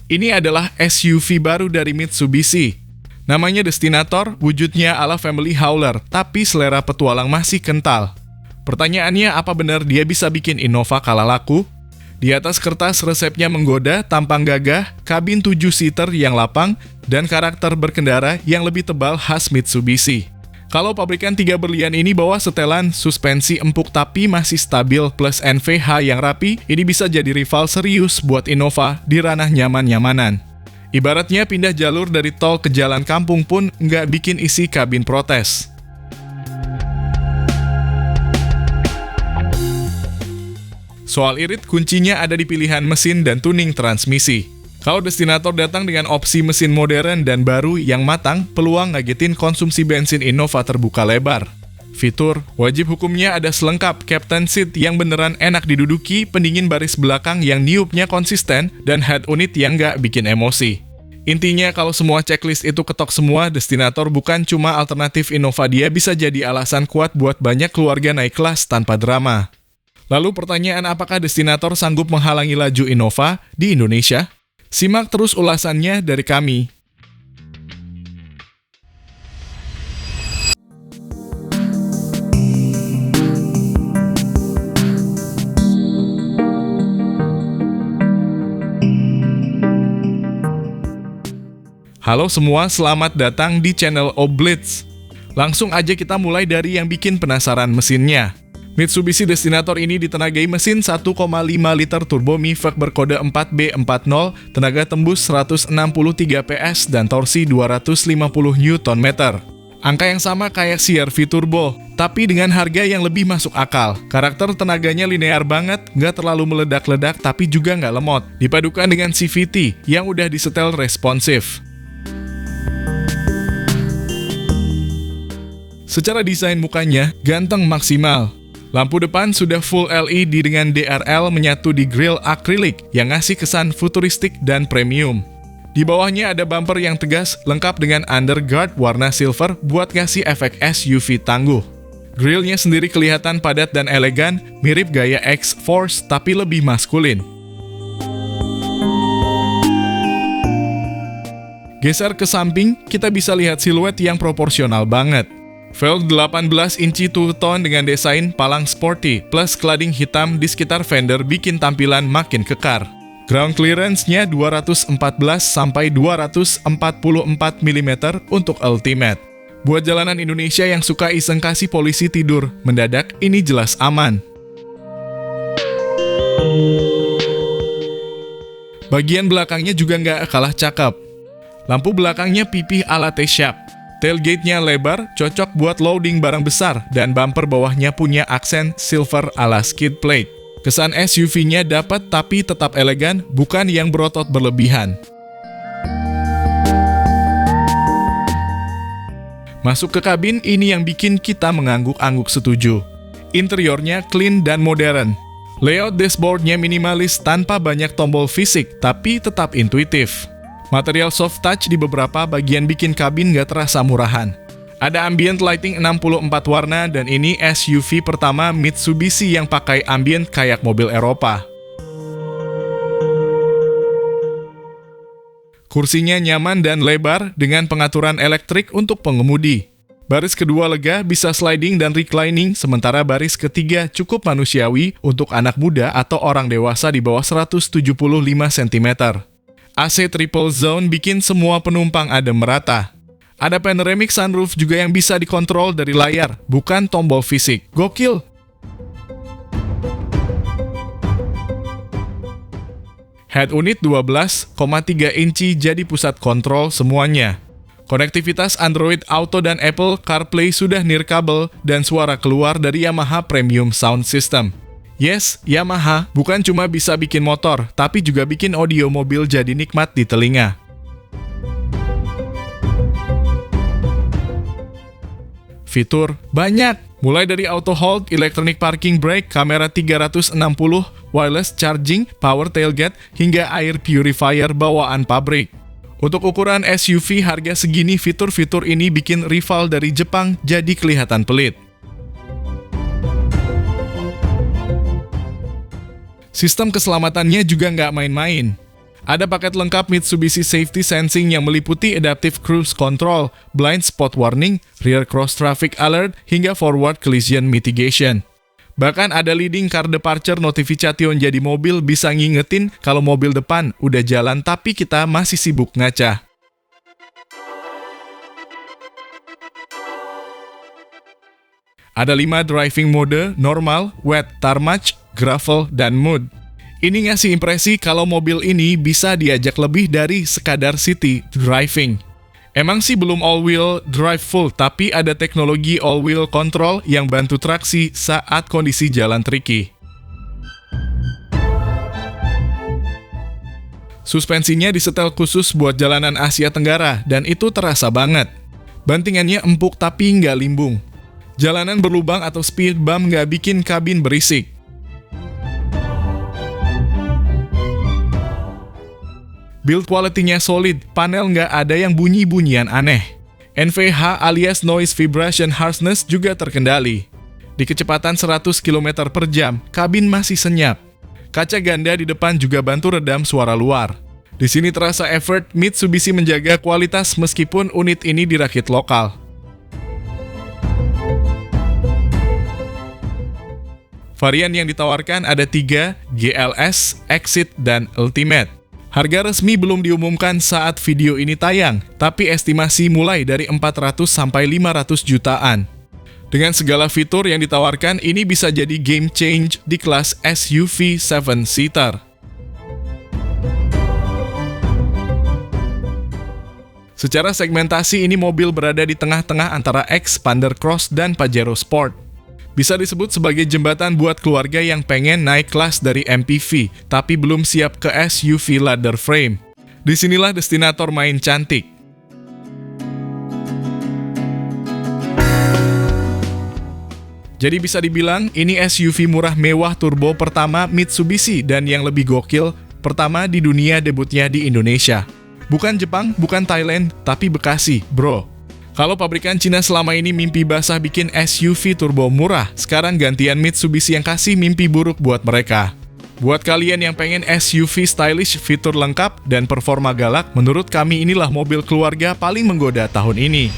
Ini adalah SUV baru dari Mitsubishi. Namanya Destinator, wujudnya ala family hauler, tapi selera petualang masih kental. Pertanyaannya, apa benar dia bisa bikin Innova kalah laku? Di atas kertas resepnya menggoda, tampang gagah, kabin 7-seater yang lapang, dan karakter berkendara yang lebih tebal khas Mitsubishi. Kalau pabrikan 3 berlian ini bawa setelan suspensi empuk tapi masih stabil plus NVH yang rapi, ini bisa jadi rival serius buat Innova di ranah nyaman-nyamanan. Ibaratnya pindah jalur dari tol ke jalan kampung pun nggak bikin isi kabin protes. Soal irit, kuncinya ada di pilihan mesin dan tuning transmisi. Kalau Destinator datang dengan opsi mesin modern dan baru yang matang, peluang ngagetin konsumsi bensin Innova terbuka lebar. Fitur, wajib hukumnya ada selengkap Captain Seat yang beneran enak diduduki, pendingin baris belakang yang niupnya konsisten, dan head unit yang nggak bikin emosi. Intinya kalau semua checklist itu ketok semua, Destinator bukan cuma alternatif Innova, dia bisa jadi alasan kuat buat banyak keluarga naik kelas tanpa drama. Lalu pertanyaan, apakah Destinator sanggup menghalangi laju Innova di Indonesia? Simak terus ulasannya dari kami. Halo semua, selamat datang di channel Oblitz. Langsung aja kita mulai dari yang bikin penasaran mesinnya. Mitsubishi Destinator ini ditenagai mesin 1,5 liter turbo Mi-VEC berkode 4B40, tenaga tembus 163 PS dan torsi 250 Nm. Angka yang sama kayak CR-V Turbo, tapi dengan harga yang lebih masuk akal. Karakter tenaganya linear banget, nggak terlalu meledak-ledak tapi juga nggak lemot. Dipadukan dengan CVT yang udah disetel responsif. Secara desain mukanya, ganteng maksimal. Lampu depan sudah full LED dengan DRL menyatu di grill akrilik yang ngasih kesan futuristik dan premium. Di bawahnya ada bumper yang tegas, lengkap dengan underguard warna silver buat ngasih efek SUV tangguh. Grillnya sendiri kelihatan padat dan elegan, mirip gaya X-Force tapi lebih maskulin. Geser ke samping, kita bisa lihat siluet yang proporsional banget. Velg 18 inci two-tone dengan desain palang sporty plus cladding hitam di sekitar fender bikin tampilan makin kekar. Ground clearance-nya 214 sampai 244 mm untuk ultimate. Buat jalanan Indonesia yang suka iseng kasih polisi tidur, mendadak ini jelas aman. Bagian belakangnya juga nggak kalah cakep. Lampu belakangnya pipih ala T-shape. Tailgate-nya lebar, cocok buat loading barang besar, dan bumper bawahnya punya aksen silver ala skid plate. Kesan SUV-nya dapat tapi tetap elegan, bukan yang berotot berlebihan. Masuk ke kabin, ini yang bikin kita mengangguk-angguk setuju. Interiornya clean dan modern. Layout dashboard-nya minimalis tanpa banyak tombol fisik, tapi tetap intuitif. Material soft touch di beberapa bagian bikin kabin nggak terasa murahan. Ada ambient lighting 64 warna dan ini SUV pertama Mitsubishi yang pakai ambient kayak mobil Eropa. Kursinya nyaman dan lebar dengan pengaturan elektrik untuk pengemudi. Baris kedua lega bisa sliding dan reclining, sementara baris ketiga cukup manusiawi untuk anak muda atau orang dewasa di bawah 175 cm. AC triple zone bikin semua penumpang adem merata. Ada panoramic sunroof juga yang bisa dikontrol dari layar, bukan tombol fisik. Gokil! Head unit 12,3 inci jadi pusat kontrol semuanya. Konektivitas Android Auto dan Apple CarPlay sudah nirkabel dan suara keluar dari Yamaha Premium Sound System. Yes, Yamaha bukan cuma bisa bikin motor, tapi juga bikin audio mobil jadi nikmat di telinga. Fitur banyak, mulai dari auto hold, electronic parking brake, kamera 360, wireless charging, power tailgate, hingga air purifier bawaan pabrik. Untuk ukuran SUV harga segini, fitur-fitur ini bikin rival dari Jepang jadi kelihatan pelit. Sistem keselamatannya juga nggak main-main. Ada paket lengkap Mitsubishi Safety Sensing yang meliputi Adaptive Cruise Control, Blind Spot Warning, Rear Cross Traffic Alert, hingga Forward Collision Mitigation. Bahkan ada Leading Car Departure Notification, jadi mobil bisa ngingetin kalau mobil depan udah jalan tapi kita masih sibuk ngaca. Ada 5 driving mode: normal, wet, tarmac, gravel, dan mud. Ini ngasih impresi kalau mobil ini bisa diajak lebih dari sekadar city driving. Emang sih belum all-wheel drive full, tapi ada teknologi all-wheel control yang bantu traksi saat kondisi jalan tricky. Suspensinya disetel khusus buat jalanan Asia Tenggara, dan itu terasa banget. Bantingannya empuk tapi nggak limbung. Jalanan berlubang atau speed bump nggak bikin kabin berisik. Build quality-nya solid, panel nggak ada yang bunyi-bunyian aneh. NVH alias Noise Vibration Harshness juga terkendali. Di kecepatan 100 km per jam, kabin masih senyap. Kaca ganda di depan juga bantu redam suara luar. Di sini terasa effort Mitsubishi menjaga kualitas meskipun unit ini dirakit lokal. Varian yang ditawarkan ada 3, GLS, Exit, dan Ultimate. Harga resmi belum diumumkan saat video ini tayang, tapi estimasi mulai dari 400 sampai 500 jutaan. Dengan segala fitur yang ditawarkan, ini bisa jadi game change di kelas SUV 7-seater. Secara segmentasi, ini mobil berada di tengah-tengah antara Xpander Cross dan Pajero Sport. Bisa disebut sebagai jembatan buat keluarga yang pengen naik kelas dari MPV, tapi belum siap ke SUV ladder frame. Disinilah Destinator main cantik. Jadi bisa dibilang, ini SUV murah mewah turbo pertama Mitsubishi dan yang lebih gokil, pertama di dunia debutnya di Indonesia. Bukan Jepang, bukan Thailand, tapi Bekasi, bro. Kalau pabrikan Cina selama ini mimpi basah bikin SUV turbo murah, sekarang gantian Mitsubishi yang kasih mimpi buruk buat mereka. Buat kalian yang pengen SUV stylish, fitur lengkap, dan performa galak, menurut kami inilah mobil keluarga paling menggoda tahun ini.